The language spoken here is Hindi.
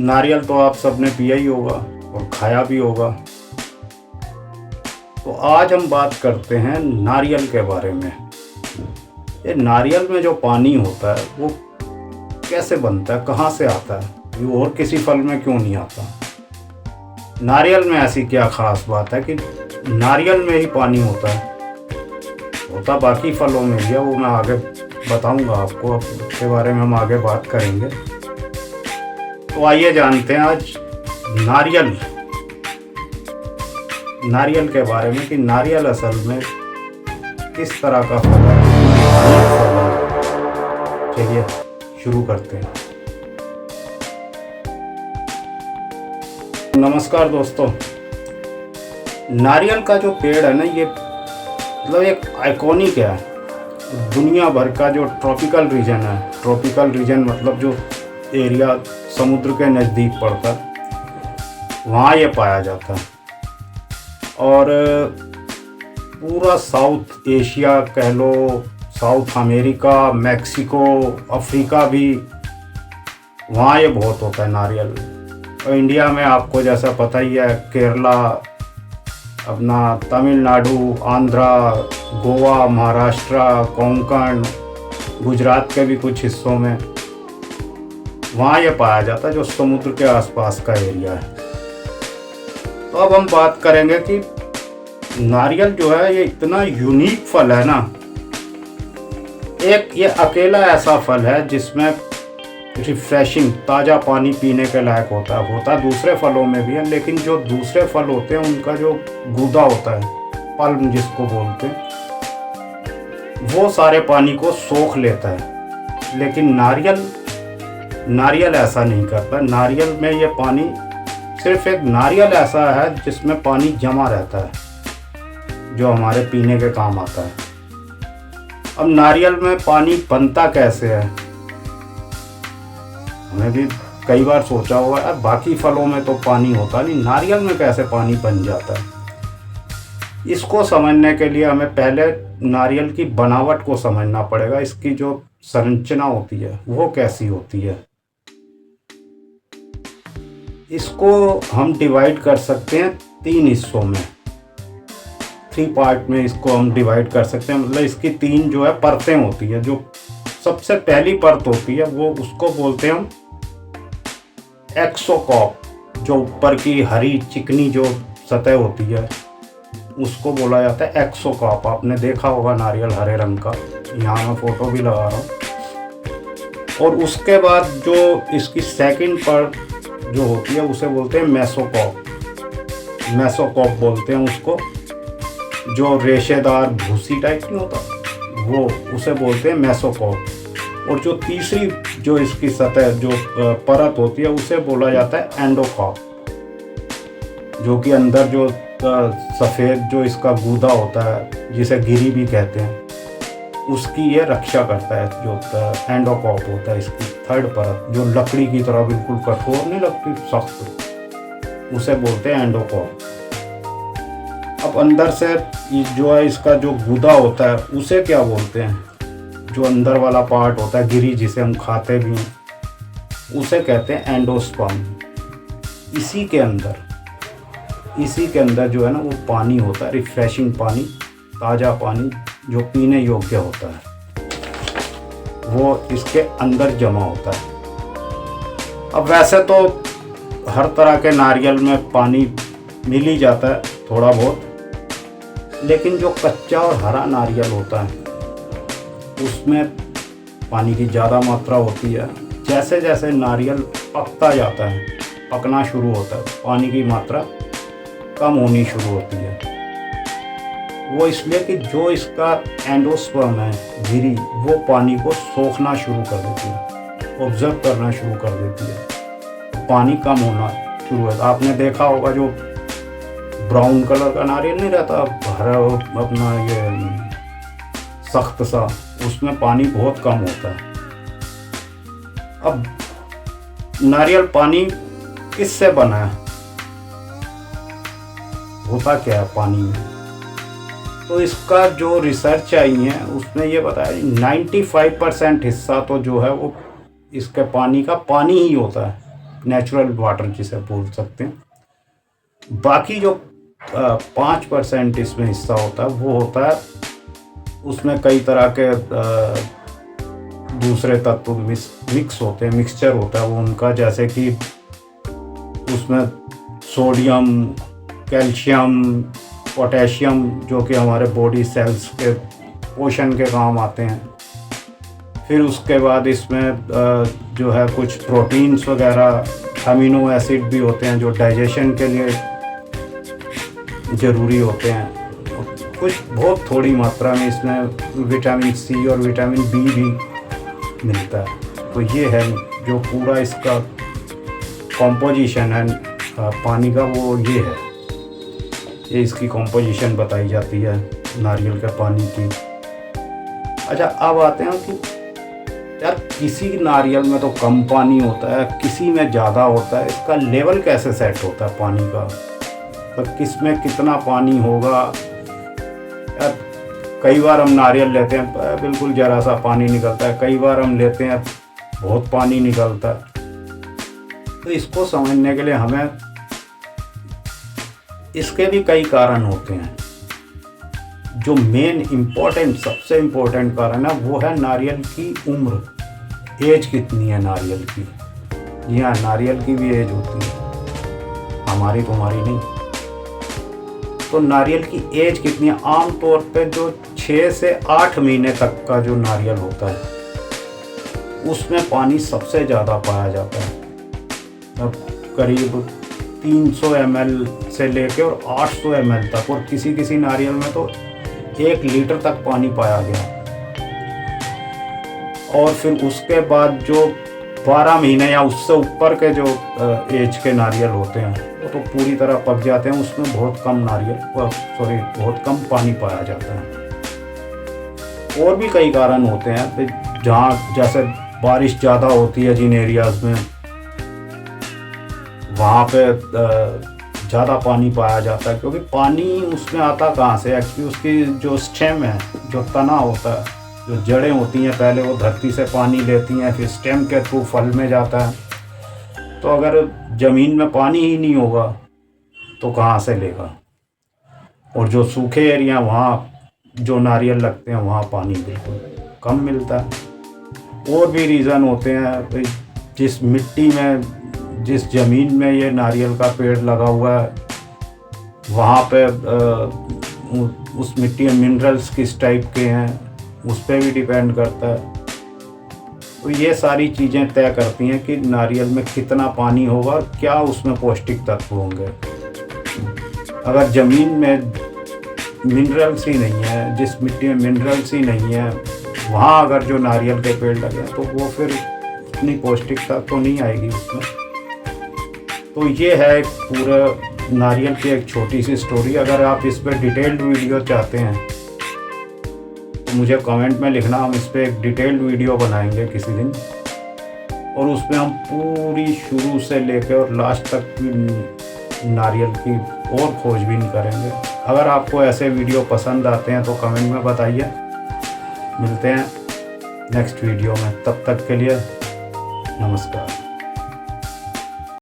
नारियल तो आप सबने पिया ही होगा और खाया भी होगा। तो आज हम बात करते हैं नारियल के बारे में। ये नारियल में जो पानी होता है वो कैसे बनता है, कहाँ से आता है, ये और किसी फल में क्यों नहीं आता। नारियल में ऐसी क्या खास बात है कि नारियल में ही पानी होता है। होता बाकी फलों में भी है, वो मैं आगे बताऊंगा आपको, उसके बारे में हम आगे बात करेंगे। तो आइए जानते हैं आज नारियल के बारे में कि नारियल असल में किस तरह का फल है। चलिए शुरू करते हैं। नमस्कार दोस्तों, नारियल का जो पेड़ है ना, ये मतलब एक आइकॉनिक है। दुनिया भर का जो ट्रॉपिकल रीजन है, ट्रॉपिकल रीजन मतलब जो एरिया समुद्र के नज़दीक पड़ता है, वहाँ ये पाया जाता है। और पूरा साउथ एशिया कह लो, साउथ अमेरिका, मैक्सिको, अफ्रीका भी, वहाँ ये बहुत होता है नारियल। और इंडिया में आपको जैसा पता ही है, केरला, अपना तमिलनाडु, आंध्रा, गोवा, महाराष्ट्र, कोंकण, गुजरात के भी कुछ हिस्सों में वहाँ ये पाया जाता है, जो समुद्र के आसपास का एरिया है। तो अब हम बात करेंगे कि नारियल जो है ये इतना यूनिक फल है ना। एक ये अकेला ऐसा फल है जिसमें रिफ्रेशिंग ताज़ा पानी पीने के लायक होता है दूसरे फलों में भी है, लेकिन जो दूसरे फल होते हैं उनका जो गूदा होता है, पल्म जिसको बोलते हैं, वो सारे पानी को सोख लेता है। लेकिन नारियल ऐसा नहीं करता। नारियल में ये पानी, सिर्फ एक नारियल ऐसा है जिसमें पानी जमा रहता है जो हमारे पीने के काम आता है। अब नारियल में पानी बनता कैसे है, हमें भी कई बार सोचा होगा यार, बाकी फलों में तो पानी होता नहीं, नारियल में कैसे पानी बन जाता है। इसको समझने के लिए हमें पहले नारियल की बनावट को समझना पड़ेगा। इसकी जो संरचना होती है वो कैसी होती है। इसको हम डिवाइड कर सकते हैं 3 हिस्सों में, 3 पार्ट में इसको हम डिवाइड कर सकते हैं। मतलब इसकी 3 जो है परतें होती है। जो सबसे पहली परत होती है वो उसको बोलते हैं हम एक्सोकॉक। जो ऊपर की हरी चिकनी जो सतह होती है उसको बोला जाता है एक्सोकॉक। आपने देखा होगा नारियल हरे रंग का, यहाँ मैं फोटो भी लगा रहा हूँ। और उसके बाद जो इसकी सेकंड परत जो होती है उसे बोलते हैं मेसोकॉक बोलते हैं उसको। जो रेशेदार भूसी टाइप नहीं होता वो, उसे बोलते हैं मेसोकॉक। और जो तीसरी जो इसकी सतह जो परत होती है उसे बोला जाता है एंडोकॉक, जो कि अंदर जो सफ़ेद जो इसका गूदा होता है, जिसे गिरी भी कहते हैं, उसकी ये रक्षा करता है। जो एंडोकॉक होता है इसकी थर्ड परत, जो लकड़ी की तरह बिल्कुल कठोर नहीं लगती, सख्त, उसे बोलते हैं एंडोकॉक। अब अंदर से जो है इसका जो गूदा होता है उसे क्या बोलते हैं, जो अंदर वाला पार्ट होता है, गिरी जिसे हम खाते भी हैं, उसे कहते हैं एंडोस्पर्म। इसी के अंदर जो है ना वो पानी होता है, रिफ्रेशिंग पानी, ताज़ा पानी जो पीने योग्य होता है, वो इसके अंदर जमा होता है। अब वैसे तो हर तरह के नारियल में पानी मिल ही जाता है थोड़ा बहुत, लेकिन जो कच्चा और हरा नारियल होता है उसमें पानी की ज़्यादा मात्रा होती है। जैसे जैसे नारियल पकता जाता है, पकना शुरू होता है, पानी की मात्रा कम होनी शुरू होती है। वो इसलिए कि जो इसका एंडोस्पर्म है, गिरी, वो पानी को सोखना शुरू कर देती है, ऑब्जर्व करना शुरू कर देती है, तो पानी कम होना शुरू होता है। आपने देखा होगा जो ब्राउन कलर का नारियल नहीं रहता, हरा अपना ये सख्त सा, उसमें पानी बहुत कम होता है। अब नारियल पानी किससे बना है, होता क्या है पानी में, तो इसका जो रिसर्च आई है उसने ये बताया 95% हिस्सा तो जो है वो इसके पानी का पानी ही होता है। नेचुरल वाटर जिसे बोल सकते हैं। बाकी जो 5% इसमें हिस्सा होता है वो होता है, उसमें कई तरह के दूसरे तत्व मिक्स होते हैं, मिक्सचर होता है वो उनका, जैसे कि उसमें सोडियम, कैल्शियम, पोटेशियम जो कि हमारे बॉडी सेल्स के पोषण के काम आते हैं। फिर उसके बाद इसमें जो है कुछ प्रोटीन्स वगैरह, अमीनो एसिड भी होते हैं जो डाइजेशन के लिए ज़रूरी होते हैं। कुछ बहुत थोड़ी मात्रा में इसमें विटामिन सी और विटामिन बी भी मिलता है। तो ये है जो पूरा इसका कॉम्पोजिशन है पानी का, वो ये है, ये इसकी कॉम्पोजिशन बताई जाती है नारियल के पानी की। अच्छा, अब आते हैं कि यार किसी नारियल में तो कम पानी होता है, किसी में ज़्यादा होता है, इसका लेवल कैसे सेट होता है पानी का, तो किस में कितना पानी होगा। यार कई बार हम नारियल लेते हैं बिल्कुल ज़रा सा पानी निकलता है, कई बार हम लेते हैं बहुत पानी निकलता है। तो इसको समझने के लिए हमें इसके भी कई कारण होते हैं। जो मेन इम्पोर्टेंट, सबसे इम्पोर्टेंट कारण है वो है नारियल की उम्र, एज कितनी है नारियल की। जी हाँ, नारियल की भी एज होती है, हमारी तुम्हारी नहीं। तो नारियल की एज कितनी है? आम तौर पे जो 6 से 8 महीने तक का जो नारियल होता है उसमें पानी सबसे ज़्यादा पाया जाता है। अब करीब 300 ml से लेके और 800 ml तक, और किसी किसी नारियल में तो 1 लीटर तक पानी पाया गया। और फिर उसके बाद जो 12 महीने या उससे ऊपर के जो एज के नारियल होते हैं वो तो पूरी तरह पक जाते हैं, उसमें बहुत कम बहुत कम पानी पाया जाता है। और भी कई कारण होते हैं, जहाँ जैसे बारिश ज़्यादा होती है जिन एरियाज़ में, वहाँ पे ज़्यादा पानी पाया जाता है, क्योंकि पानी उसमें आता कहाँ से? एक्चुअली उसकी जो स्टेम है, जो तना होता है, जो जड़ें होती हैं, पहले वो धरती से पानी लेती हैं, फिर स्टेम के थ्रू फल में जाता है। तो अगर ज़मीन में पानी ही नहीं होगा तो कहाँ से लेगा? और जो सूखे एरिया, वहाँ जो नारियल लगते हैं वहाँ पानी बिल्कुल कम मिलता है। और भी रीज़न होते हैं, जिस मिट्टी में, जिस ज़मीन में ये नारियल का पेड़ लगा हुआ है वहाँ पे उस मिट्टी में मिनरल्स किस टाइप के हैं उस पर भी डिपेंड करता है। तो ये सारी चीज़ें तय करती हैं कि नारियल में कितना पानी होगा और क्या उसमें पौष्टिक तत्व होंगे। अगर ज़मीन में मिनरल्स ही नहीं है, जिस मिट्टी में मिनरल्स ही नहीं है, वहाँ अगर जो नारियल के पेड़ लगे तो वो फिर उतनी पौष्टिकता तो नहीं आएगी उसमें। तो ये है पूरा नारियल की एक छोटी सी स्टोरी। अगर आप इस पर डिटेल्ड वीडियो चाहते हैं तो मुझे कमेंट में लिखना, हम इस पर एक डिटेल्ड वीडियो बनाएंगे किसी दिन, और उसमें हम पूरी शुरू से लेकर और लास्ट तक नारियल की और खोजबीन करेंगे। अगर आपको ऐसे वीडियो पसंद आते हैं तो कमेंट में बताइए। मिलते हैं नेक्स्ट वीडियो में, तब तक के लिए नमस्कार।